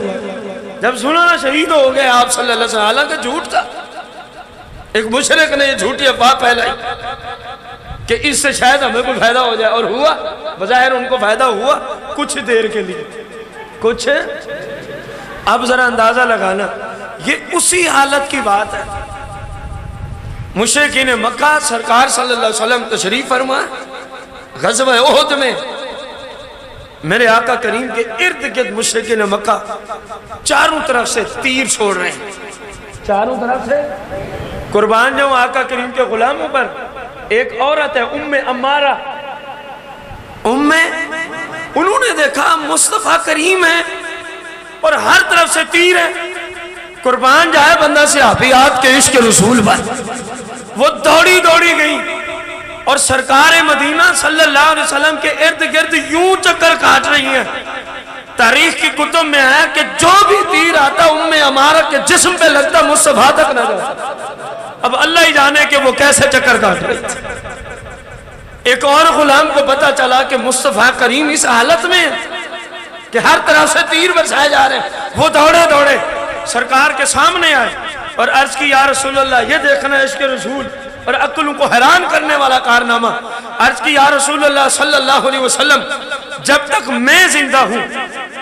جب سنا نا شہید ہو گئے آپ صلی اللہ علیہ وسلم، حالانکہ جھوٹ تھا، ایک مشرک نے یہ جھوٹی افواہ پھیلائی کہ اس سے شاید ہمیں کوئی فائدہ ہو جائے، اور ہوا، بظاہر ان کو فائدہ ہوا کچھ دیر کے لیے، کچھ۔ اب ذرا اندازہ لگانا یہ اسی حالت کی بات ہے، مشرکین مکہ سرکار صلی اللہ علیہ وسلم تشریف فرما غزوہ احد میں، میرے آقا کریم کے ارد گرد مشرکین مکہ چاروں طرف سے تیر چھوڑ رہے ہیں، چاروں طرف سے۔ قربان جاؤں آقا کریم کے غلاموں پر، ایک عورت ہے ام امارہ، انہوں نے دیکھا مصطفیٰ کریم ہے اور ہر طرف سے تیر ہے، قربان جائے بندہ صحابیات کے عشق رسول پر، وہ دوڑی دوڑی گئی اور سرکار مدینہ صلی اللہ علیہ وسلم کے ارد گرد یوں چکر کاٹ رہی ہیں۔ تاریخ کی کتب میں ہے کہ جو بھی تیر آتا ام امارہ کے جسم پہ لگتا مصطفیٰ تک نہ جاتا۔ اب اللہ ہی جانے کہ وہ کیسے چکر کاٹ رہی تھی۔ ایک اور غلام کو پتا چلا کہ مصطفیٰ کریم اس حالت میں کہ ہر طرف سے تیر برسائے جا رہے ہیں، وہ دوڑے دوڑے سرکار کے سامنے آئے اور عرض کی یا رسول اللہ، یہ دیکھنا عشق رسول اور عقلوں کو حیران کرنے والا کارنامہ۔ عرض کی یا رسول اللہ صلی اللہ علیہ وسلم، جب تک میں زندہ ہوں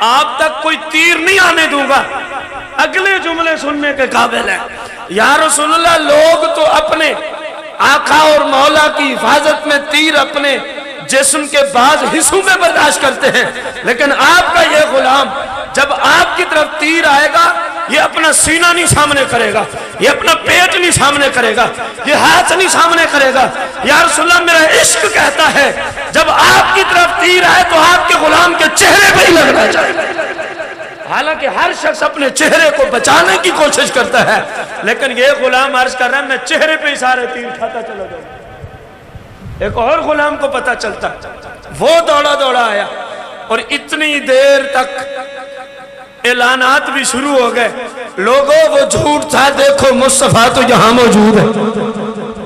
آپ تک کوئی تیر نہیں آنے دوں گا۔ اگلے جملے سننے کے قابل ہے، یا رسول اللہ لوگ تو اپنے آقا اور مولا کی حفاظت میں تیر اپنے جسم کے بعض حصوں میں برداشت کرتے ہیں، لیکن آپ کا یہ غلام جب آپ کی طرف تیر آئے گا یہ اپنا سینہ نہیں سامنے کرے گا، یہ اپنا پیٹ نہیں سامنے کرے گا، یہ ہاتھ نہیں سامنے کرے گا۔ یا رسول اللہ میرا عشق کہتا ہے جب آپ کی طرف تیر آئے تو آپ کے غلام کے چہرے پہ ہی لگنا چاہیے۔ حالانکہ ہر شخص اپنے چہرے کو بچانے کی کوشش کرتا ہے، لیکن یہ غلام عرض کر رہا ہے میں چہرے پہ ہی سارے تیر کھاتا چلا جاؤں۔ ایک اور غلام کو پتا چلتا، وہ دوڑا دوڑا آیا اور اتنی دیر تک اعلانات بھی شروع ہو گئے، لوگوں وہ جھوٹ تھا، دیکھو مصطفیٰ تو یہاں موجود ہے،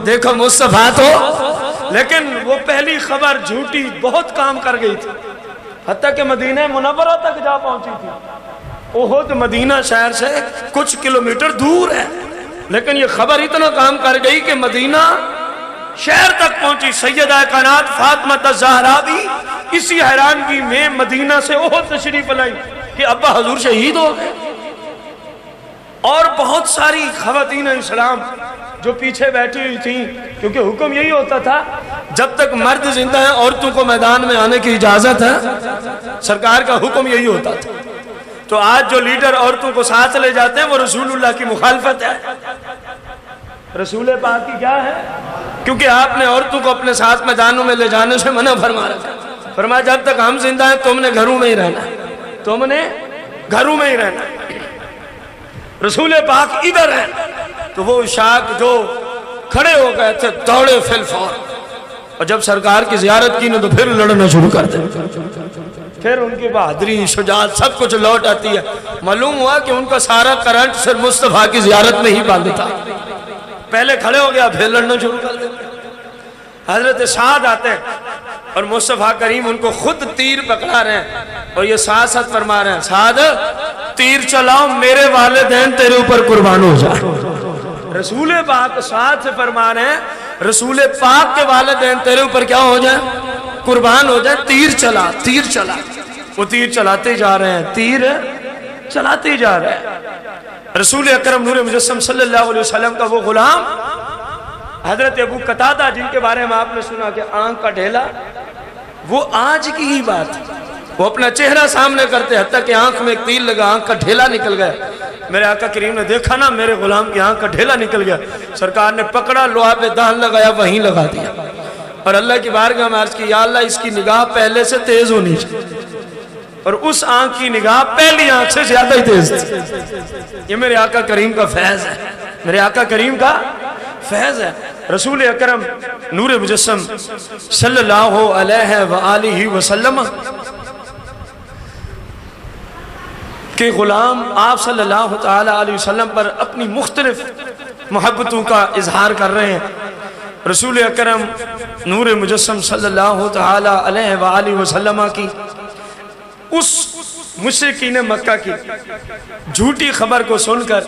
دیکھو مصطفیٰ تو، لیکن وہ پہلی خبر جھوٹی بہت کام کر گئی تھی، حتیٰ کہ مدینہ منورہ تک جا پہنچی تھی۔ احد مدینہ شہر سے کچھ کلومیٹر دور ہے، لیکن یہ خبر اتنا کام کر گئی کہ مدینہ شہر تک پہنچی۔ سیدہ کائنات فاطمہ الزہرا بھی اسی حیرانگی میں مدینہ سے احد تشریف لائی کہ ابا حضور شہید ہو گئے، اور بہت ساری خواتین اسلام جو پیچھے بیٹھی ہوئی تھیں، کیونکہ حکم یہی ہوتا تھا جب تک مرد زندہ ہیں عورتوں کو میدان میں آنے کی اجازت ہے، سرکار کا حکم یہی ہوتا تھا۔ تو آج جو لیڈر عورتوں کو ساتھ لے جاتے ہیں وہ رسول اللہ کی مخالفت ہے، رسول پاک کی کیا ہے؟ کیونکہ آپ نے عورتوں کو اپنے ساتھ میدانوں میں لے جانے سے منع فرما رکھا، فرمایا جب تک ہم زندہ ہیں تم نے گھروں میں ہی رہنا ہے، تم نے گھروں میں ہی رہنا ہے، رسول پاک ادھر ہیں۔ تو وہ عشاق جو کھڑے ہو گئے تھے دوڑے فی الفور اور جب سرکار کی زیارت کی نا تو پھر لڑنا شروع کر دیں، پھر ان کی بہادری شجاعت سب کچھ لوٹ آتی ہے۔ معلوم ہوا کہ ان کا سارا کرنٹ صرف مصطفیٰ کی زیارت میں ہی بند تھا، پہلے کھڑے ہو گیا پھر لڑنا شروع کر دیں۔ حضرت سعد آتے ہیں اور مصطفیٰ کریم ان کو خود تیر پکڑا رہے ہیں اور یہ ساتھ ساتھ فرما رہے ہیں سعد تیر چلاؤ میرے والدین تیرے اوپر قربان ہو جائے۔ رسول پاک سعد سے فرما رہے ہیں رسول پاک کے والدین تیرے اوپر کیا ہو جائے؟ قربان ہو جائے۔ تیر چلا تیر چلا، وہ تیر چلاتے جا رہے ہیں، تیر چلاتے جا رہے ہیں۔ رسول اکرم نور مجسم صلی اللہ علیہ وسلم کا وہ غلام حضرت ابو قتادہ جن کے بارے میں آپ نے سنا کہ آنکھ کا ڈھیلا، وہ آج کی ہی بات، وہ اپنا چہرہ سامنے کرتے حتیٰ کہ آنکھ میں ایک تیر لگا، آنکھ کا ڈھیلا نکل گیا۔ میرے آقا کریم نے دیکھا نا میرے غلام کی آنکھ کا ڈھیلا نکل گیا، سرکار نے پکڑا، لوہا پہ دہن لگایا، وہیں لگا دیا اور اللہ کی بارگاہ میں عرض کی یا اللہ اس کی نگاہ پہلے سے تیز ہونی چاہیے، اور اس آنکھ کی نگاہ پہلی آنکھ سے زیادہ ہی تیز تھی۔ یہ میرے آقا کریم کا فیض ہے، میرے آقا کریم کا فیض ہے۔ رسول اکرم نور مجسم صلی اللہ علیہ وآلہ وسلم کے غلام آپ صلی اللہ تعالی علیہ وسلم پر اپنی مختلف محبتوں کا اظہار کر رہے ہیں۔ رسول اکرم نور مجسم صلی اللہ تعالی علیہ وآلہ وسلم کی اس مشرکین مکہ کی جھوٹی خبر کو سن کر،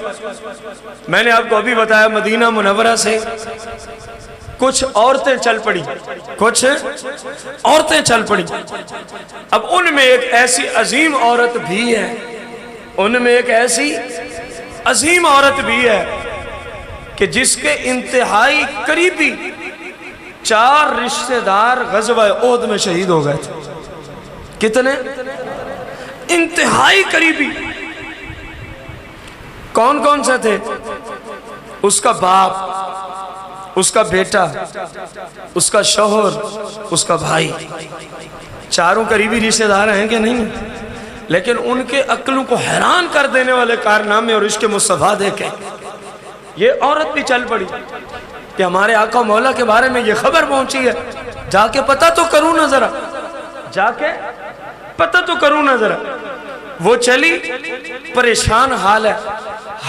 میں نے آپ کو ابھی بتایا مدینہ منورہ سے کچھ عورتیں چل پڑی، کچھ عورتیں چل پڑی۔ اب ان میں ایک ایسی عظیم عورت بھی ہے، ان میں ایک ایسی عظیم عورت بھی ہے کہ جس کے انتہائی قریبی 4 رشتہ دار غزوہ احد میں شہید ہو گئے تھے۔ کتنے؟ انتہائی قریبی۔ کون کون سے تھے؟ اس کا باپ، اس کا بیٹا، اس کا شوہر، اس کا بھائی، چاروں قریبی رشتہ دار ہیں کہ نہیں؟ لیکن ان کے عقلوں کو حیران کر دینے والے کارنامے اور عشق مصطفیٰ دیکھیں۔ یہ عورت بھی چل پڑی کہ ہمارے آقا مولا کے بارے میں یہ خبر پہنچی ہے، جا کے پتہ تو کروں نہ ذرا، جا کے پتہ تو کروں نہ ذرا۔ وہ چلی، پریشان حال ہے،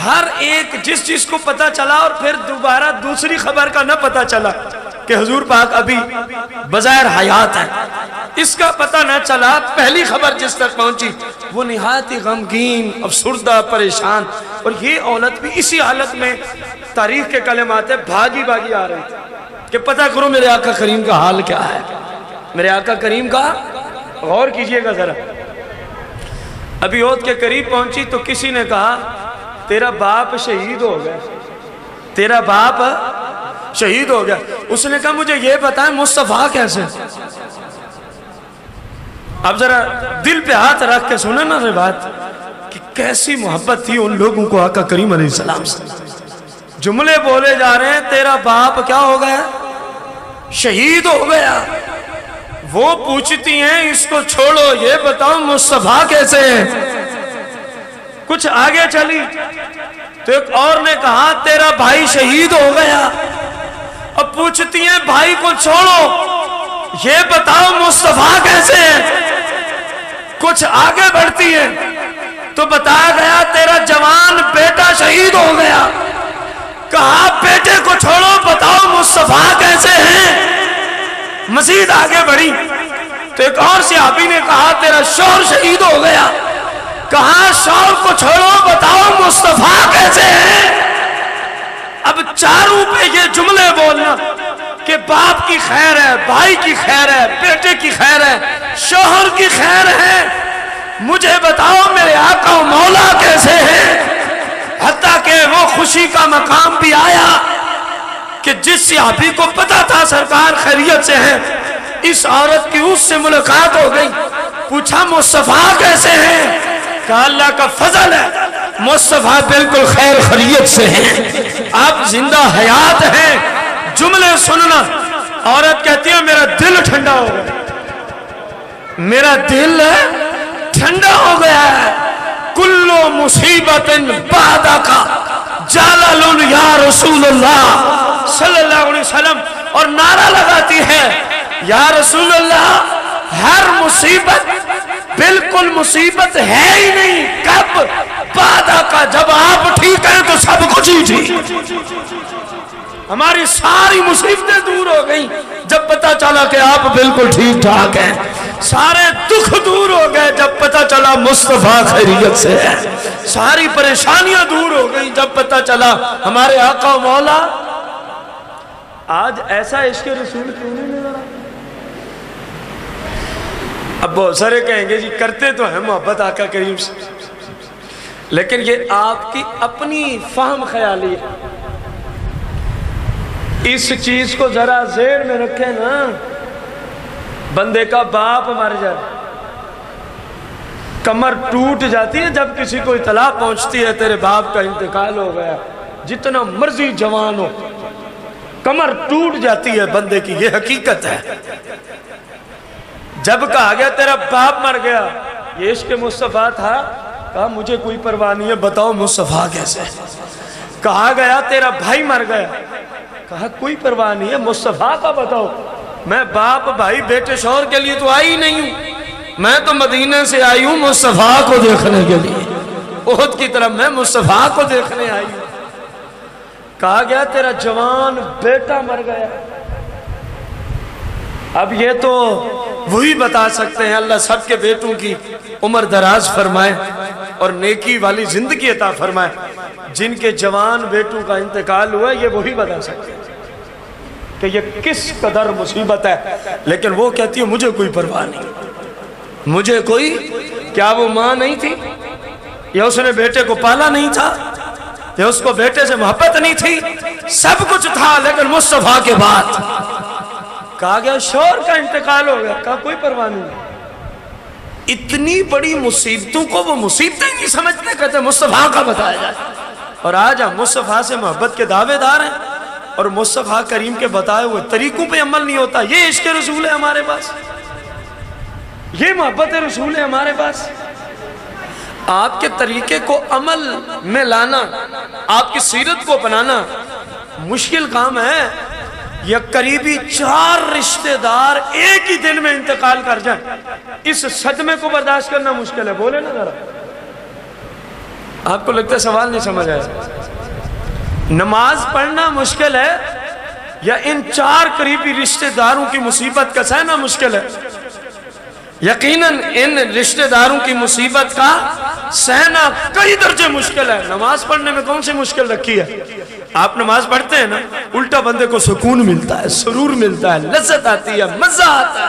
ہر ایک جس کو پتہ چلا اور پھر دوبارہ دوسری خبر کا نہ پتہ چلا کہ حضور پاک ابھی بظاہر حیات ہیں، اس کا پتہ نہ چلا، پہلی خبر جس تک پہنچی وہ نہایت ہی غمگین، افسردہ، پریشان، اور یہ عورت بھی اسی حالت میں تاریخ کے کلمات بھاگی بھاگی آ رہی تھی کہ پتہ کرو میرے آقا کریم کا حال کیا ہے، میرے آقا کریم کا۔ غور کیجئے گا ذرا، ابھی احد کے قریب پہنچی تو کسی نے کہا تیرا باپ شہید ہو گیا، تیرا باپ شہید ہو گیا۔ اس نے کہا مجھے یہ بتائیں مصطفیٰ کیسے؟ اب ذرا دل پہ ہاتھ رکھ کے سنیں نا روایت کہ کیسی محبت تھی ان لوگوں کو آقا کریم علیہ السلام سے۔ جملے بولے جا رہے ہیں تیرا باپ کیا ہو گیا؟ شہید ہو گیا۔ وہ پوچھتی ہیں اس کو چھوڑو، یہ بتاؤ مصطفیٰ کیسے ہیں؟ کچھ آگے چلی تو ایک اور نے کہا تیرا بھائی شہید ہو گیا۔ اب پوچھتی ہیں بھائی کو چھوڑو، یہ بتاؤ مصطفیٰ کیسے ہیں؟ کچھ آگے بڑھتی ہیں تو بتایا گیا تیرا جوان بیٹا شہید ہو گیا۔ کہا بیٹے کو چھوڑو، بتاؤ مصطفیٰ کیسے ہیں؟ مزید آگے بڑھی تو ایک اور صحابی نے کہا تیرا شوہر شہید ہو گیا۔ کہا شوہر کو چھوڑو، بتاؤ مصطفیٰ کیسے ہیں؟ اب چاروں پہ یہ جملے بولنا کہ باپ کی خیر ہے، بھائی کی خیر ہے، بیٹے کی خیر ہے، شوہر کی خیر ہے، مجھے بتاؤ میرے آقا و مولا کیسے ہیں؟ حتیٰ کہ وہ خوشی کا مقام بھی آیا کہ جس صحابی کو پتا تھا سرکار خیریت سے ہیں، اس عورت کی اس سے ملاقات ہو گئی، پوچھا مصطفیٰ کیسے ہیں؟ کہا اللہ کا فضل ہے، مصطفیٰ بالکل خیر خیریت سے ہیں، آپ زندہ حیات ہیں۔ جملے سننا، عورت کہتی ہے میرا دل ٹھنڈا ہو گیا، میرا دل ٹھنڈا ہو گیا ہے۔ کلو مصیبت بعدک جلل یا رسول اللہ صلی اللہ علیہ وسلم، اور نعرہ لگاتی ہے یا رسول اللہ ہر مصیبت بالکل مصیبت ہے ہی نہیں، کب؟ بعد آقا جب آپ ٹھیک ہیں تو سب کچھ ہی ٹھیک۔ ہماری ساری مصیبتیں دور ہو گئیں جب پتہ چلا کہ آپ بالکل ٹھیک ٹھاک ہیں، سارے دکھ دور ہو گئے جب پتہ چلا مصطفیٰ خیریت سے ہے، ساری پریشانیاں دور ہو گئیں جب پتہ چلا ہمارے آقا و مولا۔ آج ایسا عشق رسول کیوں نہیں نظر؟ اب بہت سارے کہیں گے جی کرتے تو ہیں محبت آقا کریم سے، لیکن یہ آپ کی اپنی فہم خیالی ہے۔ اس چیز کو ذرا ذہن میں رکھیں نا، بندے کا باپ مر جائے، کمر ٹوٹ جاتی ہے جب کسی کو اطلاع پہنچتی ہے تیرے باپ کا انتقال ہو گیا، جتنا مرضی جوان ہو کمر ٹوٹ جاتی ہے بندے کی، یہ حقیقت ہے۔ جب کہا گیا تیرا باپ مر گیا، یہ عشق مصطفیٰ تھا؟ کہا مجھے کوئی پرواہ نہیں ہے، بتاؤ مصطفیٰ کیسے؟ کہا گیا تیرا بھائی مر گیا، کہا کوئی پرواہ نہیں ہے، مصطفیٰ کا بتاؤ۔ میں باپ بھائی بیٹے شوہر کے لیے تو آئی نہیں ہوں، میں تو مدینہ سے آئی ہوں مصطفیٰ کو دیکھنے کے لیے، احد کی طرف میں مصطفیٰ کو دیکھنے آئی ہوں۔ کہا گیا تیرا جوان بیٹا مر گیا۔ اب یہ تو وہی بتا سکتے ہیں، اللہ سب کے بیٹوں کی عمر دراز فرمائے اور نیکی والی زندگی عطا فرمائے۔ جن کے جوان بیٹوں کا انتقال ہوا ہے یہ وہی بتا سکتے ہیں کہ یہ کس قدر مصیبت ہے، لیکن وہ کہتی ہے مجھے کوئی پرواہ نہیں، مجھے کوئی، کیا وہ ماں نہیں تھی؟ یا اس نے بیٹے کو پالا نہیں تھا؟ یا اس کو بیٹے سے محبت نہیں تھی؟ سب کچھ تھا، لیکن مصطفیٰ کے بعد کہا گیا شوہر کا انتقال ہو گیا، کہا کوئی پرواہ نہیں۔ اتنی بڑی مصیبتوں کو وہ مصیبتیں نہیں سمجھتے، کہتے مصطفیٰ کا بتایا جائے۔ اور آج ہم مصطفیٰ سے محبت کے دعوے دار ہیں اور مصطفیٰ کریم کے بتائے ہوئے طریقوں پہ عمل نہیں ہوتا۔ یہ عشق رسول ہے ہمارے پاس، یہ محبت رسول ہے ہمارے پاس۔ آپ کے طریقے کو عمل میں لانا، آپ کی سیرت کو اپنانا مشکل کام ہے۔ یا قریبی 4 رشتہ دار ایک ہی دن میں انتقال کر جائیں، اس صدمے کو برداشت کرنا مشکل ہے۔ بولے نا ذرا، آپ کو لگتا ہے سوال نہیں سمجھ آیا؟ نماز پڑھنا مشکل ہے یا ان 4 قریبی رشتہ داروں کی مصیبت کا سہنا مشکل ہے؟ یقیناً ان رشتہ داروں کی مصیبت کا سہنا کئی درجے مشکل ہے۔ نماز پڑھنے میں کون سی مشکل رکھی ہے؟ آپ نماز پڑھتے ہیں نا، الٹا بندے کو سکون ملتا ہے، سرور ملتا ہے، لذت آتی ہے، مزہ آتا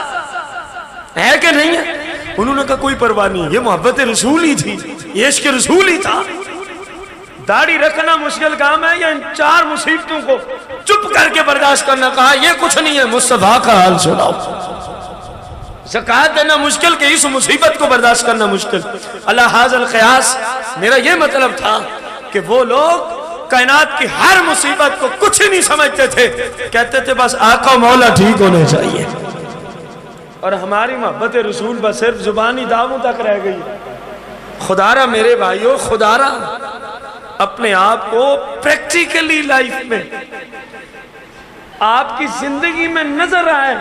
ہے کہ نہیں ہے؟ انہوں نے کہا کوئی پرواہ نہیں، یہ محبت رسول ہی تھی، یہ عشق رسول ہی تھا۔ داڑھی رکھنا مشکل کام ہے یا ان 4 مصیبتوں کو چپ کر کے برداشت کرنا؟ کہا یہ کچھ نہیں ہے، مصطفیٰ کا حال سناؤ۔ زکوٰۃ دینا مشکل کہ اس مصیبت کو برداشت کرنا مشکل۔ اللہ حاضر قیاس، میرا یہ مطلب تھا کہ وہ لوگ کائنات کی ہر مصیبت کو کچھ ہی نہیں سمجھتے تھے، کہتے تھے بس آقا و مولا ٹھیک ہونے چاہیے۔ اور ہماری محبت رسول بس صرف زبانی دعووں تک رہ گئی۔ خدارہ میرے بھائیوں، خدارہ اپنے آپ کو پریکٹیکلی لائف میں آپ کی زندگی میں نظر آئے،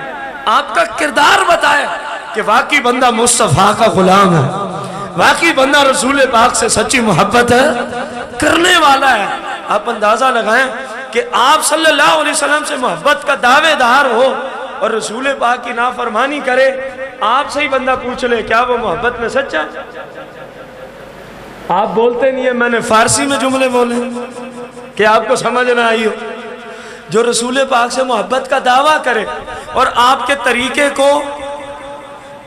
آپ کا کردار بتائے کہ واقعی بندہ مصطفیٰ کا غلام ہے، واقعی بندہ رسول پاک سے سچی محبت ہے کرنے والا ہے۔ آپ اندازہ لگائیں کہ آپ صلی اللہ علیہ وسلم سے محبت کا دعوے دار ہو اور رسول پاک کی نافرمانی کرے، آپ سے ہی بندہ پوچھ لے کیا وہ محبت میں سچا ہے؟ آپ بولتے نہیں ہیں، میں نے فارسی میں جملے بولے کہ آپ کو سمجھ نہ آئی ہو۔ جو رسول پاک سے محبت کا دعویٰ کرے اور آپ کے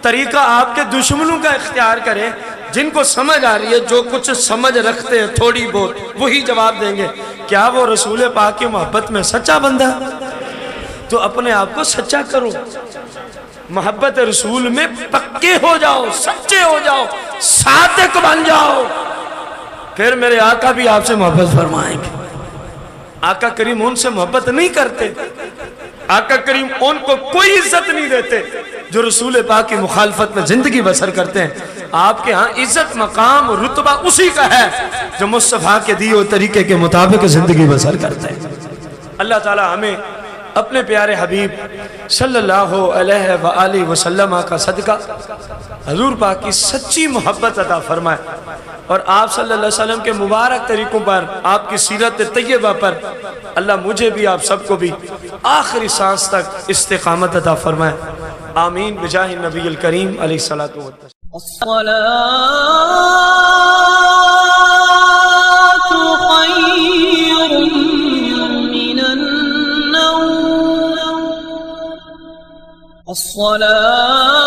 طریقہ آپ کے دشمنوں کا اختیار کرے، جن کو سمجھ آ رہی ہے، جو کچھ سمجھ رکھتے ہیں تھوڑی بہت، وہی جواب دیں گے کیا وہ رسول پاک کی محبت میں سچا بندہ؟ تو اپنے آپ کو سچا کرو، محبت رسول میں پکے ہو جاؤ، سچے ہو جاؤ، صادق بن جاؤ، پھر میرے آقا بھی آپ سے محبت فرمائیں گے۔ آقا کریم ان سے محبت نہیں کرتے، آقا کریم ان کو کوئی عزت نہیں دیتے جو رسول پاک کی مخالفت میں زندگی بسر کرتے ہیں۔ آپ کے ہاں عزت مقام رتبہ اسی کا ہے جو مصطفیٰ کے دیے ہوئے طریقے کے مطابق زندگی بسر کرتے ہیں۔ اللہ تعالی ہمیں اپنے پیارے حبیب صلی اللہ علیہ وآلہ وسلم کا صدقہ حضور پاک کی سچی محبت عطا فرمائے، اور آپ صلی اللہ علیہ وسلم کے مبارک طریقوں پر، آپ کی سیرت طیبہ پر اللہ مجھے بھی آپ سب کو بھی آخری سانس تک استقامت عطا فرمائے، آمین بجاہ النبی الکریم علیہ الصلوۃ والسلام۔ الصلاة خير من النوم، الصلاة